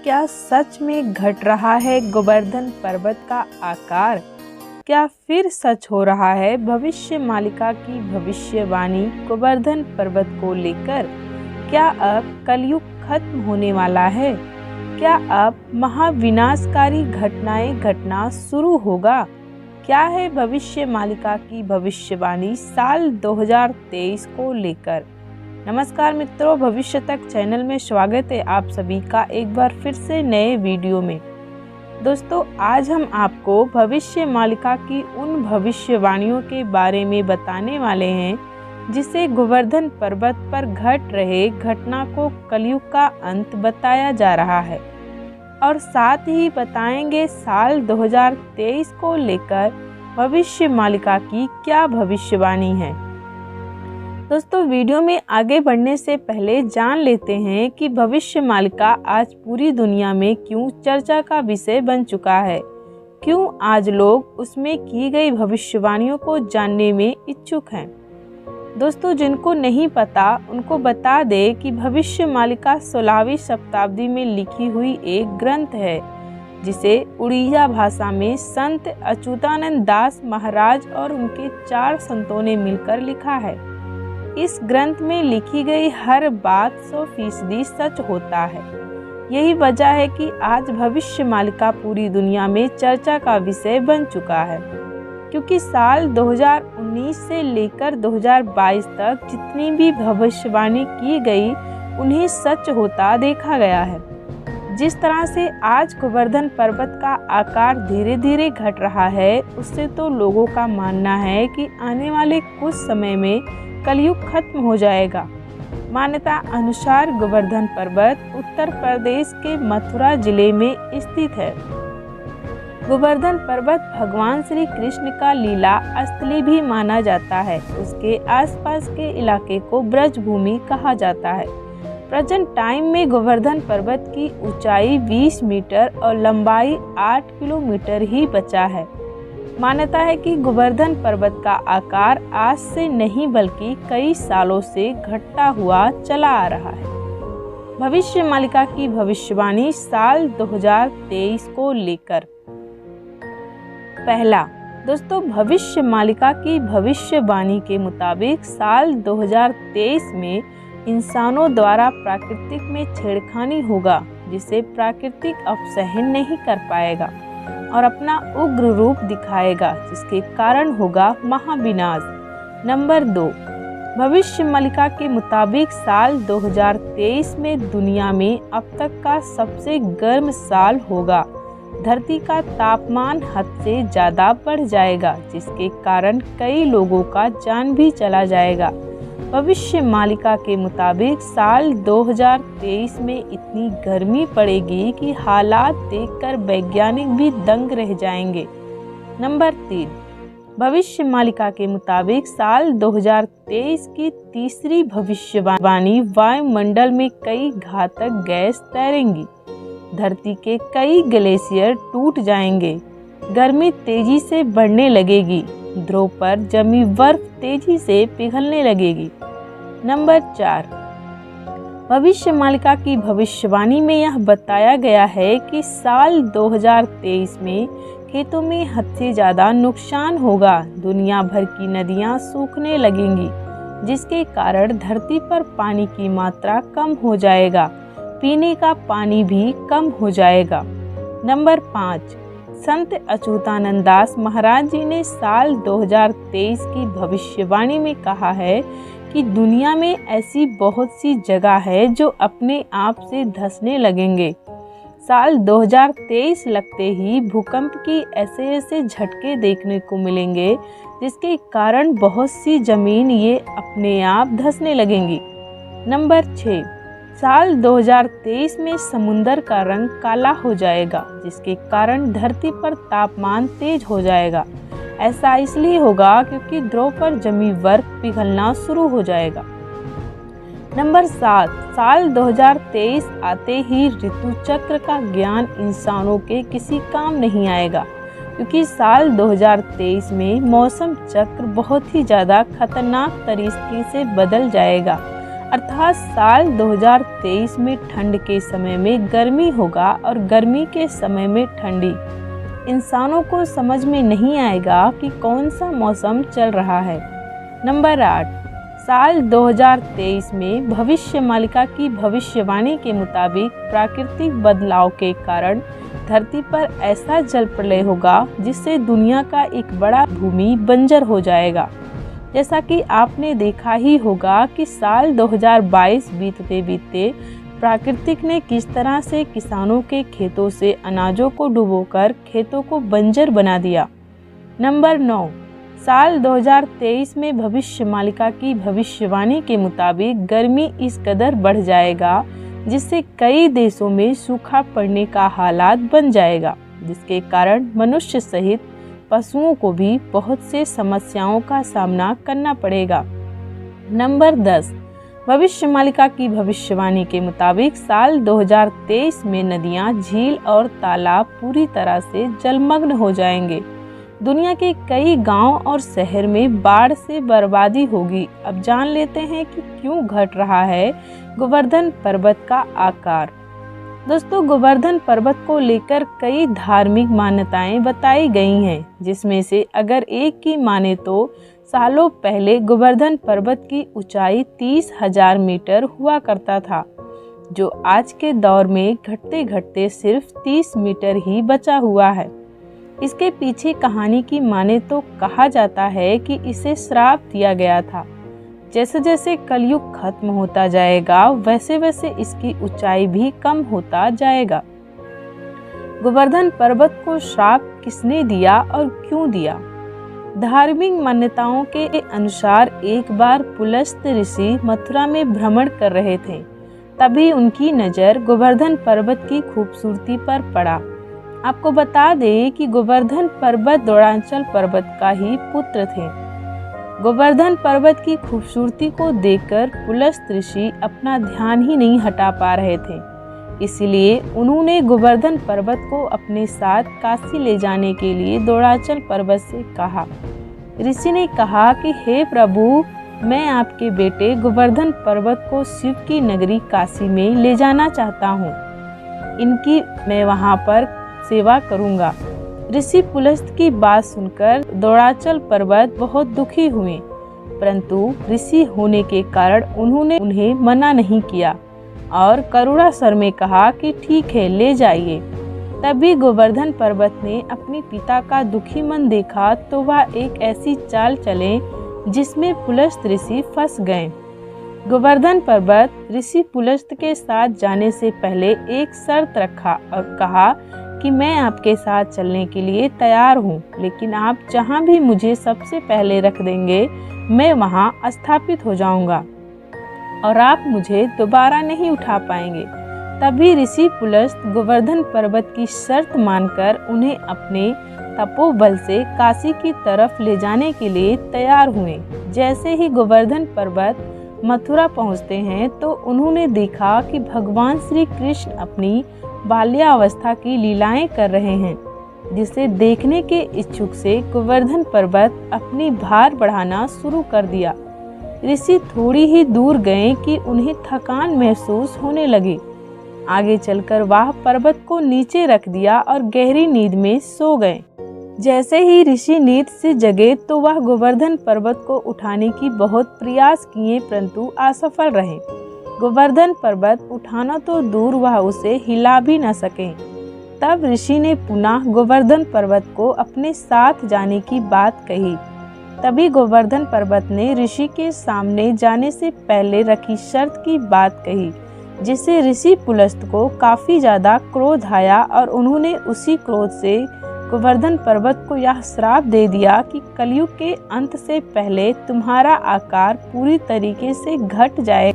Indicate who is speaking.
Speaker 1: क्या सच में घट रहा है गोवर्धन पर्वत का आकार? क्या फिर सच हो रहा है भविष्य मालिका की भविष्यवाणी गोवर्धन पर्वत को लेकर? क्या अब कलयुग खत्म होने वाला है? क्या अब महाविनाशकारी घटनाएं घटना शुरू होगा? क्या है भविष्य मालिका की भविष्यवाणी साल 2023 को लेकर? नमस्कार मित्रों, भविष्य तक चैनल में स्वागत है आप सभी का एक बार फिर से नए वीडियो में। दोस्तों, आज हम आपको भविष्य मालिका की उन भविष्यवाणियों के बारे में बताने वाले हैं जिसे गोवर्धन पर्वत पर घट रहे घटना को कलयुग का अंत बताया जा रहा है, और साथ ही बताएंगे साल 2023 को लेकर भविष्य मालिका की क्या भविष्यवाणी है। दोस्तों, वीडियो में आगे बढ़ने से पहले जान लेते हैं कि भविष्य मालिका आज पूरी दुनिया में क्यों चर्चा का विषय बन चुका है, क्यों आज लोग उसमें की गई भविष्यवाणियों को जानने में इच्छुक हैं। दोस्तों, जिनको नहीं पता उनको बता दे कि भविष्य मालिका 16वीं शताब्दी में लिखी हुई एक ग्रंथ है जिसे उड़िया भाषा में संत अच्युतानंद दास महाराज और उनके 4 संतों ने मिलकर लिखा है। इस ग्रंथ में लिखी गई हर बात 100% सच होता है। यही वजह है कि आज भविष्य मालिका पूरी दुनिया में चर्चा का विषय बन चुका है, क्योंकि साल 2019 से लेकर 2022 तक जितनी भी भविष्यवाणी की गई उन्हें सच होता देखा गया है। जिस तरह से आज गोवर्धन पर्वत का आकार धीरे धीरे घट रहा है, उससे तो लोगों का मानना है कि आने वाले कुछ समय में कलयुग खत्म हो जाएगा। मान्यता अनुसार गोवर्धन पर्वत उत्तर प्रदेश के मथुरा जिले में स्थित है। गोवर्धन पर्वत भगवान श्री कृष्ण का लीला स्थली भी माना जाता है। उसके आसपास के इलाके को ब्रज भूमि कहा जाता है। प्रेजेंट टाइम में गोवर्धन पर्वत की ऊंचाई 20 मीटर और लंबाई 8 किलोमीटर ही बचा है। मान्यता है कि गोवर्धन पर्वत का आकार आज से नहीं बल्कि कई सालों से घटता हुआ चला आ रहा है। भविष्य मालिका की भविष्यवाणी साल 2023 को लेकर। पहला, दोस्तों, भविष्य मालिका की भविष्यवाणी के मुताबिक साल 2023 में इंसानों द्वारा प्राकृतिक में छेड़खानी होगा, जिसे प्राकृतिक अब सहन नहीं कर पाएगा और अपना उग्र रूप दिखाएगा, जिसके कारण होगा महाविनाश। नंबर 2, भविष्य मालिका के मुताबिक साल 2023 में दुनिया में अब तक का सबसे गर्म साल होगा। धरती का तापमान हद से ज़्यादा बढ़ जाएगा, जिसके कारण कई लोगों का जान भी चला जाएगा। भविष्य मालिका के मुताबिक साल 2023 में इतनी गर्मी पड़ेगी कि हालात देखकर वैज्ञानिक भी दंग रह जाएंगे। नंबर 3, भविष्य मालिका के मुताबिक साल 2023 की तीसरी भविष्यवाणी वायुमंडल में कई घातक गैस तैरेंगी। धरती के कई ग्लेशियर टूट जाएंगे। गर्मी तेजी से बढ़ने लगेगी। ध्रुव पर जमी बर्फ तेजी से पिघलने लगेगी। नंबर 4, भविष्य मालिका की भविष्यवाणी में यह बताया गया है कि साल 2023 में खेतों में हद से ज़्यादा नुकसान होगा। दुनिया भर की नदियाँ सूखने लगेंगी, जिसके कारण धरती पर पानी की मात्रा कम हो जाएगा। पीने का पानी भी कम हो जाएगा। नंबर 5, संत अच्युतानंद दास महाराज जी ने साल 2023 की भविष्यवाणी में कहा है कि दुनिया में ऐसी बहुत सी जगह है जो अपने आप से धंसने लगेंगे। साल 2023 लगते ही भूकंप की ऐसे झटके देखने को मिलेंगे, जिसके कारण बहुत सी जमीन ये अपने आप धंसने लगेंगी। नंबर 6, साल 2023 में समुंदर का रंग काला हो जाएगा, जिसके कारण धरती पर तापमान तेज हो जाएगा। ऐसा इसलिए होगा क्योंकि ध्रुव पर जमी बर्फ पिघलना शुरू हो जाएगा। नंबर 7, साल 2023 आते ही ऋतु चक्र का ज्ञान इंसानों के किसी काम नहीं आएगा, क्योंकि साल 2023 में मौसम चक्र बहुत ही ज़्यादा खतरनाक तरीके से बदल जाएगा। अर्थात साल 2023 में ठंड के समय में गर्मी होगा और गर्मी के समय में ठंडी। इंसानों को समझ में नहीं आएगा कि कौन सा मौसम चल रहा है। नंबर 8, साल 2023 में भविष्यमालिका की भविष्यवाणी के मुताबिक प्राकृतिक बदलाव के कारण धरती पर ऐसा जल प्रलय होगा जिससे दुनिया का एक बड़ा भूमि बंजर हो जाएगा। जैसा कि आपने देखा ही होगा कि साल 2022 बीतते बीतते प्राकृतिक ने किस तरह से किसानों के खेतों से अनाजों को डुबोकर खेतों को बंजर बना दिया। नंबर 9, साल 2023 में भविष्यमालिका की भविष्यवाणी के मुताबिक गर्मी इस कदर बढ़ जाएगा जिससे कई देशों में सूखा पड़ने का हालात बन जाएगा, जिसके कारण मनुष्य सहित पशुओं को भी बहुत से समस्याओं का सामना करना पड़ेगा। नंबर 10, भविष्यमालिका की भविष्यवाणी के मुताबिक साल 2023 में नदियां, झील और तालाब पूरी तरह से जलमग्न हो जाएंगे। दुनिया के कई गांव और शहर में बाढ़ से बर्बादी होगी। अब जान लेते हैं कि क्यों घट रहा है गोवर्धन पर्वत का आकार। दोस्तों, गोवर्धन पर्वत को लेकर कई धार्मिक मान्यताएं बताई गई हैं, जिसमें से अगर एक की माने तो सालों पहले गोवर्धन पर्वत की ऊंचाई 30,000 मीटर हुआ करता था, जो आज के दौर में घटते घटते सिर्फ 30 मीटर ही बचा हुआ है। इसके पीछे कहानी की माने तो कहा जाता है कि इसे श्राप दिया गया था। जैसे जैसे कलयुग खत्म होता जाएगा वैसे वैसे इसकी ऊंचाई भी कम होता जाएगा। गोवर्धन पर्वत को श्राप किसने दिया और क्यों दिया? धार्मिक मान्यताओं के अनुसार एक बार पुलस्त ऋषि मथुरा में भ्रमण कर रहे थे। तभी उनकी नज़र गोवर्धन पर्वत की खूबसूरती पर पड़ा। आपको बता दें कि गोवर्धन पर्वत द्रोणाचल पर्वत का ही पुत्र थे। गोवर्धन पर्वत की खूबसूरती को देखकर पुलस्त ऋषि अपना ध्यान ही नहीं हटा पा रहे थे। इसलिए उन्होंने गोवर्धन पर्वत को अपने साथ काशी ले जाने के लिए द्रोणाचल पर्वत से कहा। ऋषि ने कहा कि हे प्रभु, मैं आपके बेटे गोवर्धन पर्वत को शिव की नगरी काशी में ले जाना चाहता हूँ। इनकी मैं वहाँ पर सेवा करूँगा। ऋषि पुलस्त की बात सुनकर द्रोणाचल पर्वत बहुत दुखी हुए, परंतु ऋषि होने के कारण उन्होंने उन्हें मना नहीं किया और करुणा स्वर में कहा कि ठीक है, ले जाइए। तभी गोवर्धन पर्वत ने अपने पिता का दुखी मन देखा तो वह एक ऐसी चाल चले जिसमें पुलस्त ऋषि फंस गए। गोवर्धन पर्वत ऋषि पुलस्त के साथ जाने से पहले एक शर्त रखा और कहा कि मैं आपके साथ चलने के लिए तैयार हूँ, लेकिन आप जहाँ भी मुझे सबसे पहले रख देंगे मैं वहाँ स्थापित हो जाऊँगा और आप मुझे दोबारा नहीं उठा पाएंगे। तभी ऋषि पुलस्त गोवर्धन पर्वत की शर्त मानकर उन्हें अपने तपोबल से काशी की तरफ ले जाने के लिए तैयार हुए। जैसे ही गोवर्धन पर्वत मथुरा पहुँचते हैं तो उन्होंने देखा कि भगवान श्री कृष्ण अपनी बाल्यावस्था की लीलाएं कर रहे हैं, जिसे देखने के इच्छुक से गोवर्धन पर्वत अपनी भार बढ़ाना शुरू कर दिया। ऋषि थोड़ी ही दूर गए कि उन्हें थकान महसूस होने लगी। आगे चलकर वह पर्वत को नीचे रख दिया और गहरी नींद में सो गए। जैसे ही ऋषि नींद से जगे तो वह गोवर्धन पर्वत को उठाने की बहुत प्रयास किए, परंतु असफल रहे। गोवर्धन पर्वत उठाना तो दूर, वह उसे हिला भी न सके। तब ऋषि ने पुनः गोवर्धन पर्वत को अपने साथ जाने की बात कही। तभी गोवर्धन पर्वत ने ऋषि के सामने जाने से पहले रखी शर्त की बात कही, जिससे ऋषि पुलस्त को काफी ज्यादा क्रोध आया और उन्होंने उसी क्रोध से गोवर्धन पर्वत को यह श्राप दे दिया कि कलयुग के अंत से पहले तुम्हारा आकार पूरी तरीके से घट जाए।